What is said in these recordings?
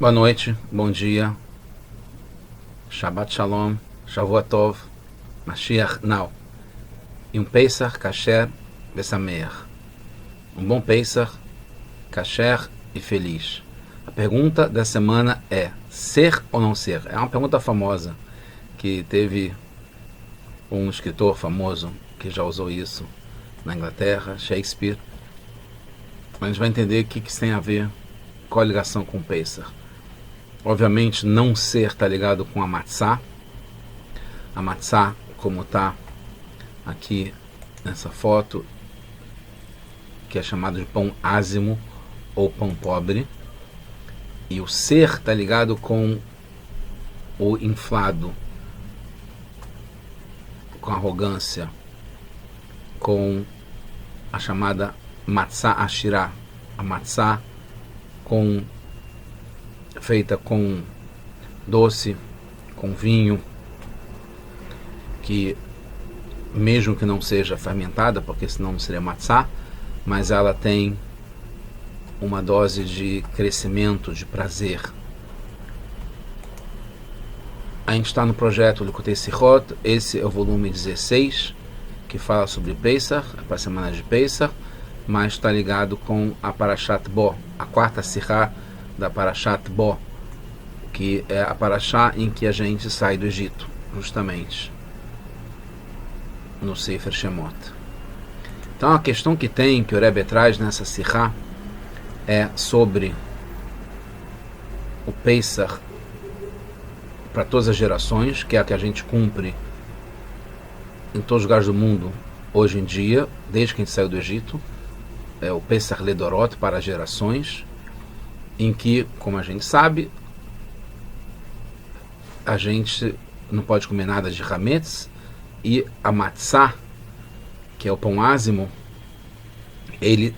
Boa noite, bom dia, Shabbat Shalom, Shavuot Tov, Mashiach Now. E um Pesach Kasher Besameach. Um bom Pesach, Kasher e feliz. A pergunta da semana é: ser ou não ser? É uma pergunta famosa, que teve um escritor famoso que já usou isso na Inglaterra, Shakespeare. A gente vai entender o que isso tem a ver, qual a ligação com o Pesach. Obviamente, não ser está ligado com a matzah. A matzah, como está aqui nessa foto, que é chamado de pão ázimo ou pão pobre. E o ser está ligado com o inflado, com a arrogância, com a chamada matzah ashirah, a matzah feita com doce, com vinho, que mesmo que não seja fermentada, porque senão não seria matzah, mas ela tem uma dose de crescimento, de prazer. A gente está no projeto Likutei Sichot, esse é o volume 16, que fala sobre Pesach, para a semana de Pesach, mas está ligado com a Parashat Bo, a quarta Sichá da Parashat Bo, que é a Parashá em que a gente sai do Egito, justamente, no Sefer Shemot. Então a questão que o Rebbe traz nessa Sichá é sobre o Pesach para todas as gerações, que é a que a gente cumpre em todos os lugares do mundo hoje em dia, desde que a gente saiu do Egito. É o Pesach Ledorot, para as gerações, em que, como a gente sabe, a gente não pode comer nada de hametz, e a matzah, que é o pão ázimo, ele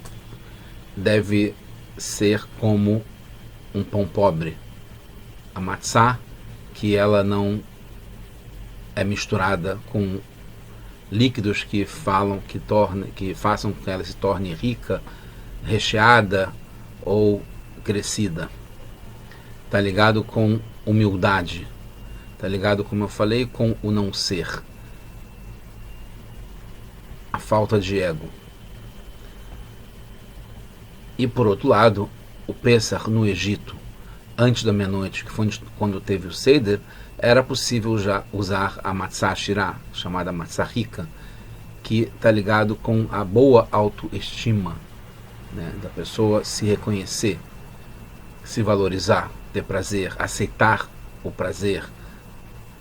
deve ser como um pão pobre. A matzah, que ela não é misturada com líquidos que façam com que ela se torne rica, recheada ou crescida. Está ligado com humildade. Está ligado, como eu falei, com o não ser. A falta de ego. E por outro lado, o Pesach no Egito, antes da meia-noite, que foi quando teve o Seder, era possível já usar a matzah shirah, chamada matzah rica, que está ligado com a boa autoestima, né, da pessoa se reconhecer, se valorizar, ter prazer, aceitar o prazer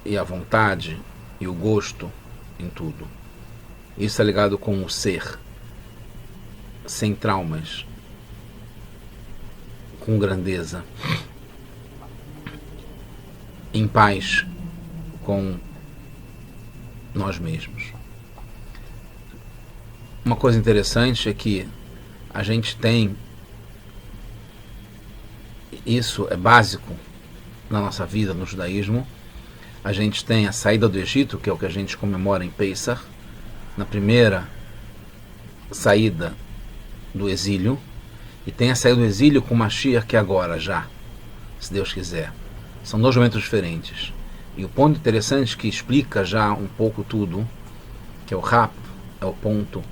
e a vontade e o gosto em tudo. Isso é ligado com o ser, sem traumas, com grandeza, em paz com nós mesmos. Uma coisa interessante é que a gente tem, isso é básico na nossa vida, no judaísmo. A gente tem a saída do Egito, que é o que a gente comemora em Pesach, na primeira saída do exílio, e tem a saída do exílio com Mashiach, que é agora já, se Deus quiser. São dois momentos diferentes. E o ponto interessante que explica já um pouco tudo, que é o rap, é o ponto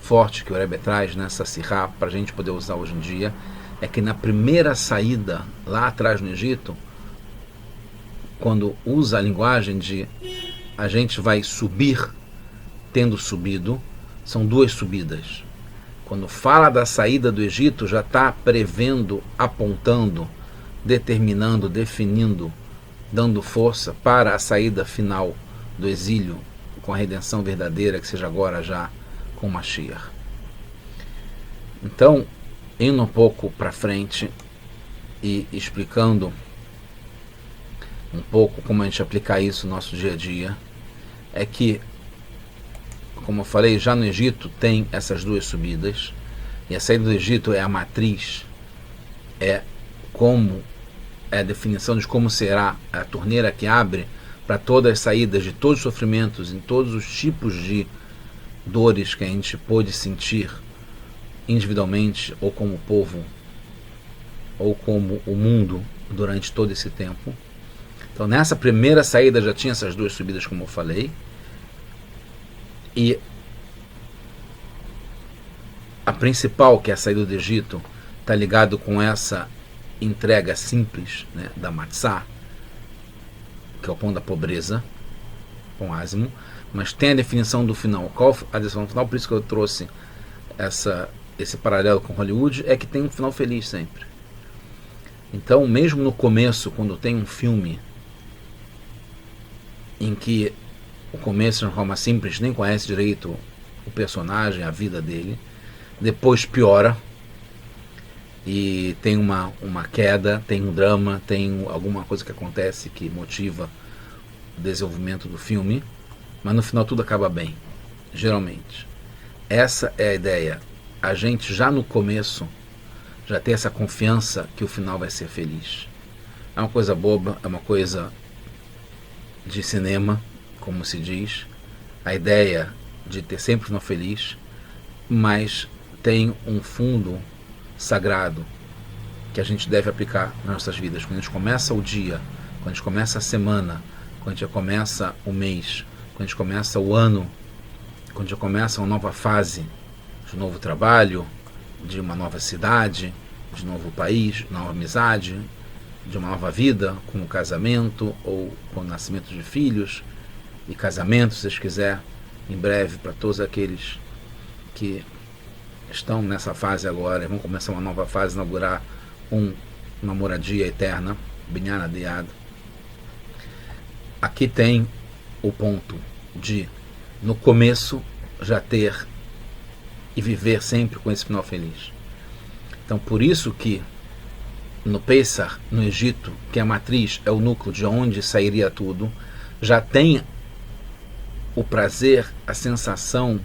forte que o Rebbe traz nessa sirá para a gente poder usar hoje em dia, é que na primeira saída, lá atrás no Egito, quando usa a linguagem de a gente vai subir, tendo subido, são duas subidas. Quando fala da saída do Egito, já está prevendo, apontando, determinando, definindo, dando força para a saída final do exílio, com a redenção verdadeira, que seja agora já com Mashiach. Então, indo um pouco para frente e explicando um pouco como a gente aplicar isso no nosso dia a dia, é que, como eu falei, já no Egito tem essas duas subidas, e a saída do Egito é a matriz, é a definição de como será a torneira que abre para todas as saídas de todos os sofrimentos, em todos os tipos de dores que a gente pôde sentir individualmente, ou como povo, ou como o mundo durante todo esse tempo. Então nessa primeira saída já tinha essas duas subidas, como eu falei, e a principal, que é a saída do Egito, está ligado com essa entrega simples, né, da matzá, que é o pão da pobreza, pão ázimo, mas tem a definição do final. Qual a definição do final? Por isso que eu trouxe esse paralelo com Hollywood, é que tem um final feliz sempre. Então, mesmo no começo, quando tem um filme em que o começo de uma forma simples, nem conhece direito o personagem, a vida dele, depois piora e tem uma queda, tem um drama, tem alguma coisa que acontece que motiva o desenvolvimento do filme, mas no final tudo acaba bem, geralmente. Essa é a ideia. A gente já no começo já tem essa confiança que o final vai ser feliz. É uma coisa boba, é uma coisa de cinema, como se diz, a ideia de ter sempre um final feliz, mas tem um fundo sagrado que a gente deve aplicar nas nossas vidas. Quando a gente começa o dia, quando a gente começa a semana, quando a gente começa o mês, quando a gente começa o ano, quando a gente começa uma nova fase de um novo trabalho, de uma nova cidade, de um novo país, de uma nova amizade, de uma nova vida, como casamento ou com o nascimento de filhos e casamento, se vocês quiserem, em breve, para todos aqueles que estão nessa fase agora, vão começar uma nova fase, inaugurar uma moradia eterna, Binyan Adiyad. Aqui tem o ponto de, no começo, já ter e viver sempre com esse final feliz. Então, por isso que no Pesach, no Egito, que é a matriz, é o núcleo de onde sairia tudo, já tem o prazer, a sensação,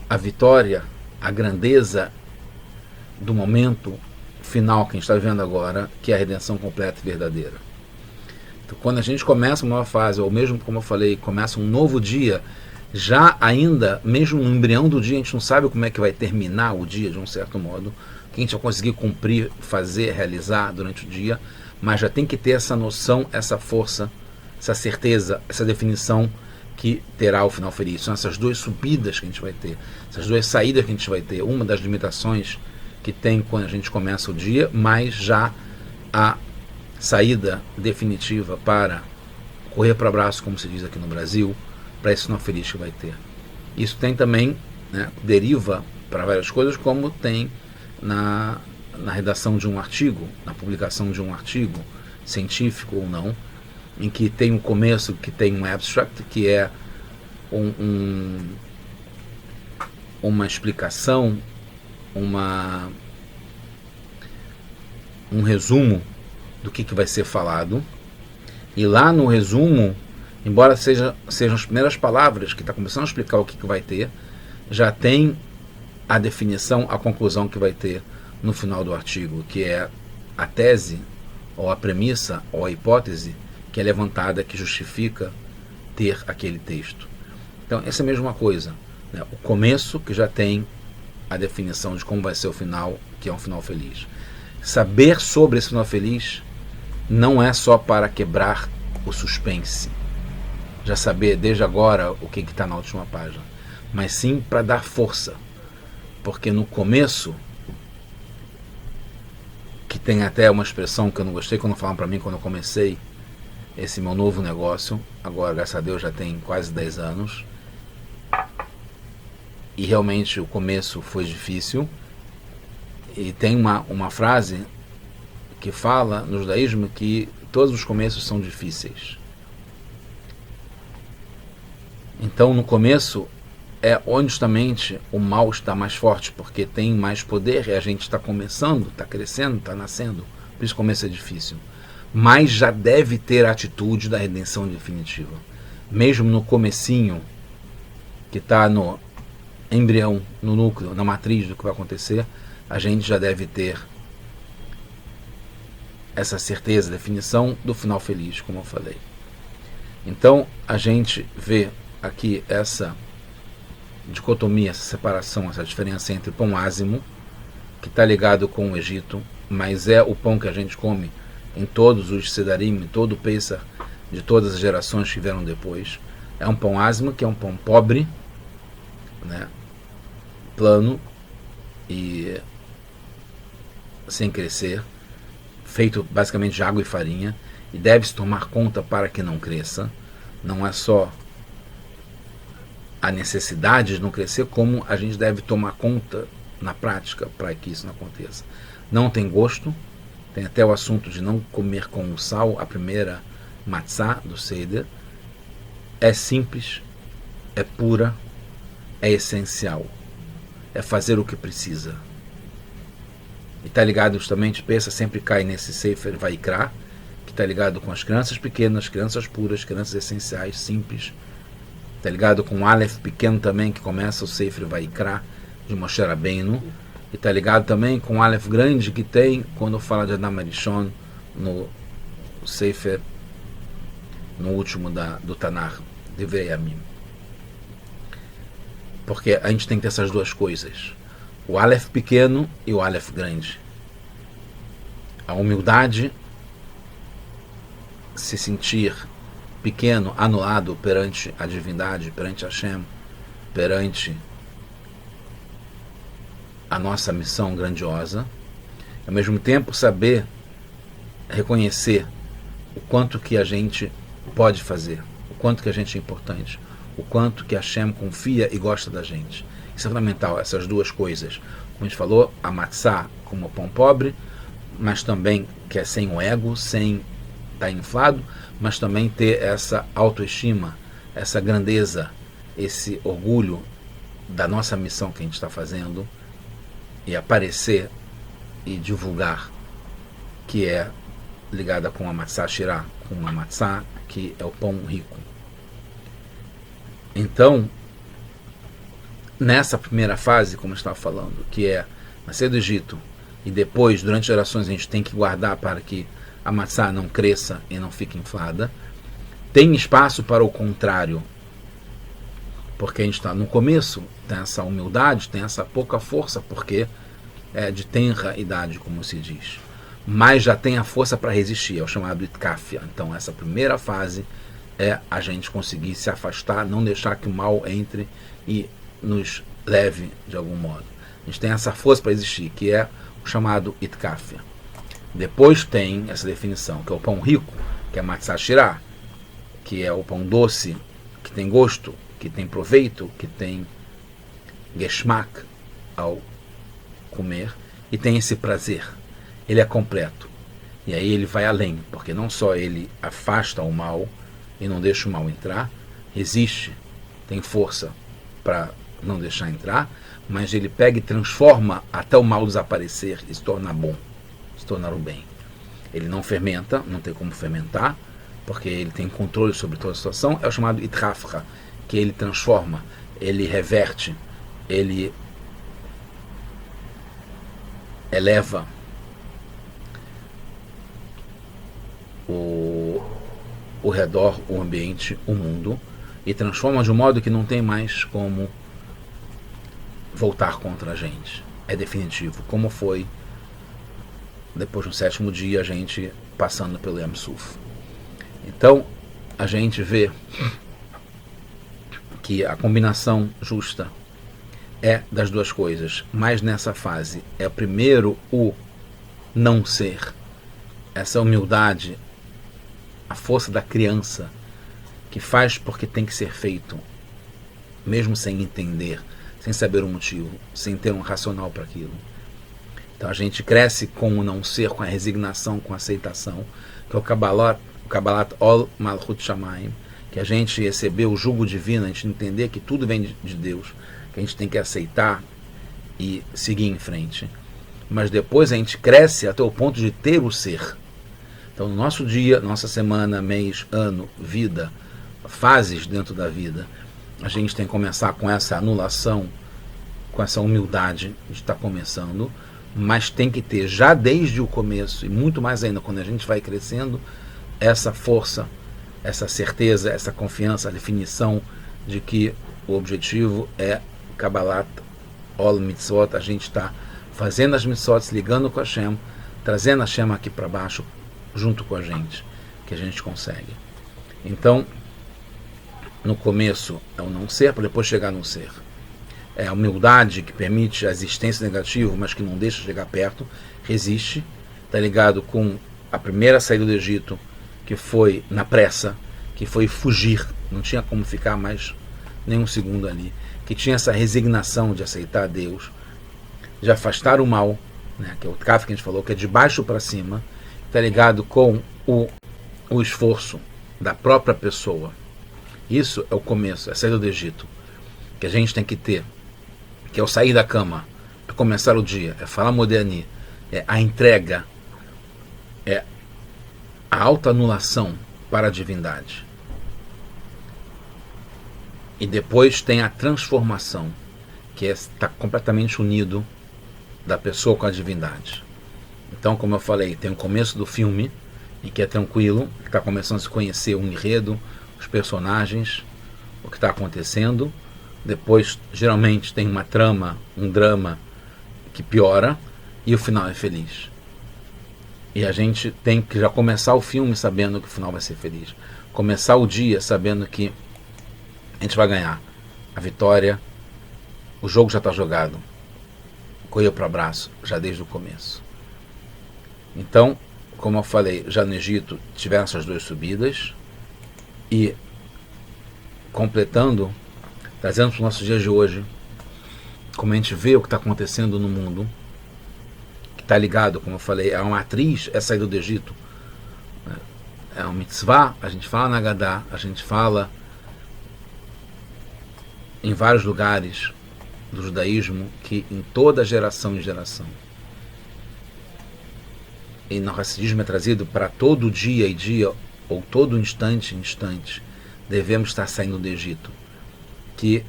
a vitória, a grandeza do momento final que a gente está vivendo agora, que é a redenção completa e verdadeira. Então, quando a gente começa uma nova fase, ou mesmo, como eu falei, começa um novo dia, já ainda, mesmo no embrião do dia, a gente não sabe como é que vai terminar o dia, de um certo modo, que a gente vai conseguir cumprir, fazer, realizar durante o dia, mas já tem que ter essa noção, essa força, essa certeza, essa definição que terá o final feliz. São essas duas subidas que a gente vai ter, essas duas saídas que a gente vai ter. Uma das limitações que tem quando a gente começa o dia, mas já a saída definitiva para correr para o abraço, como se diz aqui no Brasil, para esse final feliz que vai ter. Isso tem também, né, deriva para várias coisas, como tem na redação de um artigo, na publicação de um artigo, científico ou não, em que tem um começo, que tem um abstract, que é uma explicação, um resumo do que vai ser falado, e lá no resumo, embora sejam as primeiras palavras que está começando a explicar o que vai ter, já tem a definição, a conclusão que vai ter no final do artigo, que é a tese, ou a premissa, ou a hipótese que é levantada, que justifica ter aquele texto. Então, essa é a mesma coisa, né? O começo, que já tem a definição de como vai ser o final, que é um final feliz. Saber sobre esse final feliz não é só para quebrar o suspense, já saber desde agora o que está na última página, mas sim para dar força, porque no começo, que tem até uma expressão que eu não gostei quando falaram para mim quando eu comecei esse meu novo negócio, agora graças a Deus já tem quase 10 anos, e realmente o começo foi difícil, e tem uma frase que fala no judaísmo que todos os começos são difíceis. Então no começo é onde justamente o mal está mais forte, porque tem mais poder e a gente está começando, está crescendo, está nascendo, por isso o começo é difícil. Mas já deve ter a atitude da redenção definitiva. Mesmo no comecinho, que está no embrião, no núcleo, na matriz do que vai acontecer, a gente já deve ter essa certeza, definição do final feliz, como eu falei. Então, a gente vê aqui essa dicotomia, essa separação, essa diferença entre pão ázimo, que está ligado com o Egito, mas é o pão que a gente come em todos os Sedarim, em todo o Pesach, de todas as gerações que vieram depois. É um pão asma, que é um pão pobre, né, plano e sem crescer, feito basicamente de água e farinha, e deve-se tomar conta para que não cresça. Não é só a necessidade de não crescer, como a gente deve tomar conta na prática para que isso não aconteça. Não tem gosto, tem até o assunto de não comer com sal, a primeira matzá do Seder. É simples, é pura, é essencial, é fazer o que precisa. E está ligado justamente, pensa, sempre cai nesse Sefer Vaikra, que está ligado com as crianças pequenas, crianças puras, crianças essenciais, simples. Está ligado com o Aleph pequeno também, que começa o Sefer Vaikra, de Moshe Rabbeinu. E está ligado também com o Aleph grande, que tem quando fala de Adam Arishon, no Sefer, no último do Tanakh, de Veyamim. Porque a gente tem que ter essas duas coisas. O Aleph pequeno e o Aleph grande. A humildade, se sentir pequeno, anulado perante a divindade, perante Hashem, perante a nossa missão grandiosa. Ao mesmo tempo, saber reconhecer o quanto que a gente pode fazer, o quanto que a gente é importante, o quanto que Hashem confia e gosta da gente. Isso é fundamental, essas duas coisas. Como a gente falou, a matzá como o pão pobre, mas também que é sem o ego, sem estar inflado, mas também ter essa autoestima, essa grandeza, esse orgulho da nossa missão que a gente está fazendo, e aparecer e divulgar, que é ligada com a matzá shirá, com a matzá, que é o pão rico. Então, nessa primeira fase, como eu estava falando, que é nascer do Egito, e depois, durante gerações, a gente tem que guardar para que a matzá não cresça e não fique inflada, tem espaço para o contrário, porque a gente está no começo, tem essa humildade, tem essa pouca força, porque é de tenra idade, como se diz, mas já tem a força para resistir, é o chamado itkafia. Então essa primeira fase é a gente conseguir se afastar, não deixar que o mal entre e nos leve de algum modo. A gente tem essa força para existir, que é o chamado itkafia. Depois tem essa definição, que é o pão rico, que é matzah shirá, que é o pão doce, que tem gosto, que tem proveito, que tem geschmack ao comer, e tem esse prazer. Ele é completo. E aí ele vai além, porque não só ele afasta o mal e não deixa o mal entrar, resiste, tem força para não deixar entrar, mas ele pega e transforma até o mal desaparecer e se tornar bom, se tornar o bem. Ele não fermenta, não tem como fermentar, porque ele tem controle sobre toda a situação. É o chamado itrafra, que ele transforma, ele reverte, ele eleva o redor, o ambiente, o mundo, e transforma de um modo que não tem mais como voltar contra a gente. É definitivo, como foi depois do sétimo dia, a gente passando pelo Yam Suf. Então a gente vê que a combinação justa é das duas coisas, mas nessa fase é primeiro o não ser, essa humildade, a força da criança, que faz porque tem que ser feito, mesmo sem entender, sem saber o motivo, sem ter um racional para aquilo. Então a gente cresce com o não ser, com a resignação, com a aceitação, que é o Kabbalat Ol Malchut Shamayim, que a gente recebeu o jugo divino, a gente entender que tudo vem de Deus, que a gente tem que aceitar e seguir em frente. Mas depois a gente cresce até o ponto de ter o ser. Então no nosso dia, nossa semana, mês, ano, vida, fases dentro da vida, a gente tem que começar com essa anulação, com essa humildade de estar começando, mas tem que ter já desde o começo, e muito mais ainda quando a gente vai crescendo, essa força, essa certeza, essa confiança, a definição de que o objetivo é Kabbalat Ol Mitzvot, a gente está fazendo as mitzvot, ligando com Hashem, trazendo Hashem aqui para baixo, junto com a gente que a gente consegue. Então, no começo é o não ser, para depois chegar no ser. É a humildade que permite a existência negativa, mas que não deixa chegar perto, resiste. Está ligado com a primeira saída do Egito, que foi na pressa, que foi fugir, não tinha como ficar mais nem um segundo ali, que tinha essa resignação de aceitar Deus, de afastar o mal, né, que é o Kaf que a gente falou, que é de baixo para cima, está ligado com o esforço da própria pessoa. Isso é o começo, é a saída do Egito, que a gente tem que ter, que é o sair da cama, é começar o dia, é falar moderni, é a entrega, é a autoanulação para a divindade. E depois tem a transformação, que está completamente unido da pessoa com a divindade. Então, como eu falei, tem o começo do filme, em que é tranquilo, que está começando a se conhecer o enredo, os personagens, o que está acontecendo. Depois, geralmente, tem uma trama, um drama que piora, e o final é feliz. E a gente tem que já começar o filme sabendo que o final vai ser feliz. Começar o dia sabendo que a gente vai ganhar a vitória, o jogo já está jogado, correu para o abraço já desde o começo. Então, como eu falei, já no Egito tiveram essas duas subidas, e completando, trazendo para os nossos dias de hoje, como a gente vê o que está acontecendo no mundo, que está ligado, como eu falei, a uma matriz, é a saída do Egito, é um mitzvah, a gente fala na Haggadah, a gente fala em vários lugares do judaísmo, que em toda geração e geração, e no Hassidismo é trazido para todo dia e dia, ou todo instante e instante, devemos estar saindo do Egito, que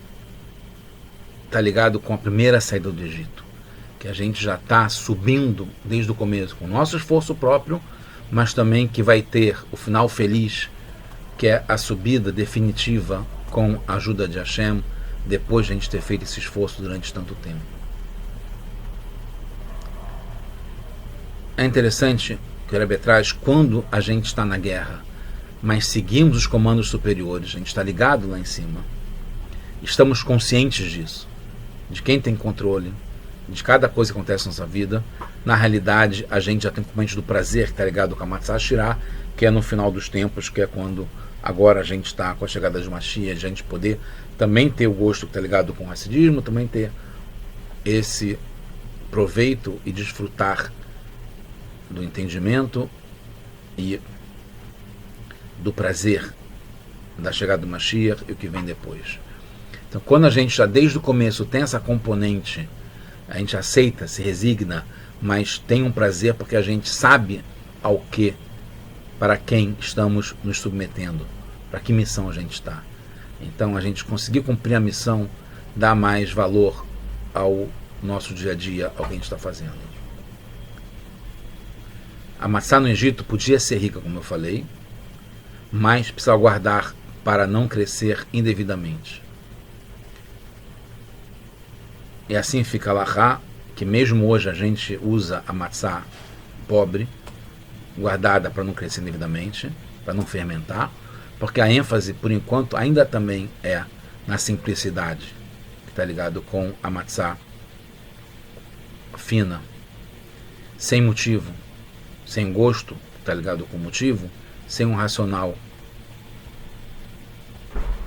está ligado com a primeira saída do Egito, que a gente já está subindo desde o começo, com o nosso esforço próprio, mas também que vai ter o final feliz, que é a subida definitiva com a ajuda de Hashem, depois de a gente ter feito esse esforço durante tanto tempo. É interessante que o Rebbe traz, quando a gente está na guerra, mas seguimos os comandos superiores, a gente está ligado lá em cima, estamos conscientes disso, de quem tem controle, de cada coisa que acontece na nossa vida. Na realidade, a gente já tem o componente do prazer, que está ligado com a Matzah Shirah, que é no final dos tempos, que é quando agora a gente está com a chegada de Mashiach, a gente poder também ter o gosto que está ligado com o Hassidismo, também ter esse proveito e desfrutar do entendimento e do prazer da chegada do Mashiach e o que vem depois. Então, quando a gente já desde o começo tem essa componente, a gente aceita, se resigna, mas tem um prazer porque a gente sabe ao que, para quem estamos nos submetendo, para que missão a gente está. Então, a gente conseguir cumprir a missão dá mais valor ao nosso dia a dia, ao que a gente está fazendo. A maçã no Egito podia ser rica, como eu falei, mas precisava guardar para não crescer indevidamente. E assim fica Alahá, que mesmo hoje a gente usa a matzá pobre, guardada para não crescer indevidamente, para não fermentar, porque a ênfase, por enquanto, ainda também é na simplicidade, que está ligado com a matzá fina, sem motivo, sem gosto, que está ligado com motivo, sem um racional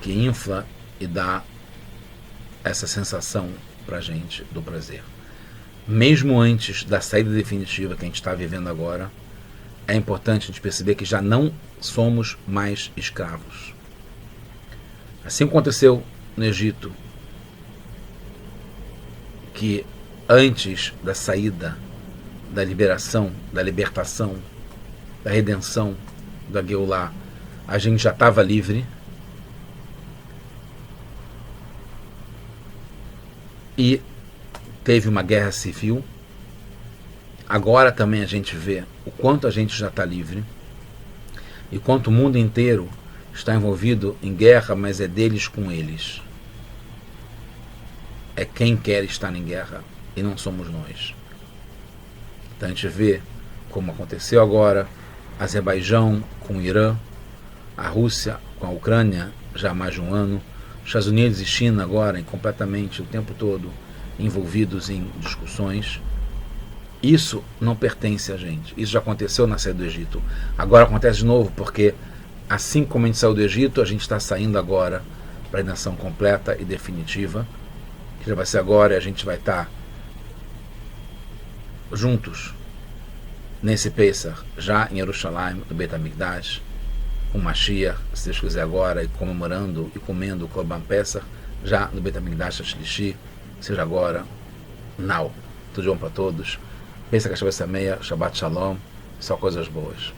que infla e dá essa sensação para a gente do prazer. Mesmo antes da saída definitiva que a gente está vivendo agora, é importante a gente perceber que já não somos mais escravos. Assim aconteceu no Egito, que antes da saída, da liberação, da libertação, da redenção, da Geulah, a gente já estava livre, e teve uma guerra civil. Agora também a gente vê o quanto a gente já está livre e quanto o mundo inteiro está envolvido em guerra, mas é deles com eles. É quem quer estar em guerra e não somos nós. Então a gente vê como aconteceu agora Azerbaijão com o Irã, a Rússia com a Ucrânia já há mais de um ano, Estados Unidos e China agora completamente o tempo todo envolvidos em discussões. Isso não pertence a gente. Isso já aconteceu na saída do Egito. Agora acontece de novo, porque assim como a gente saiu do Egito, a gente está saindo agora para a nação completa e definitiva, que já vai ser agora, e a gente vai estar juntos nesse Pesach, já em Jerusalém, no Beit HaMikdash, com Mashiach, se Deus quiser agora, e comemorando e comendo o Korban Pesach, já no Beit HaMikdash Shlishi, seja agora, now. Tudo de bom para todos. Pesach Shabbos Sameach, Shabbat Shalom, só coisas boas.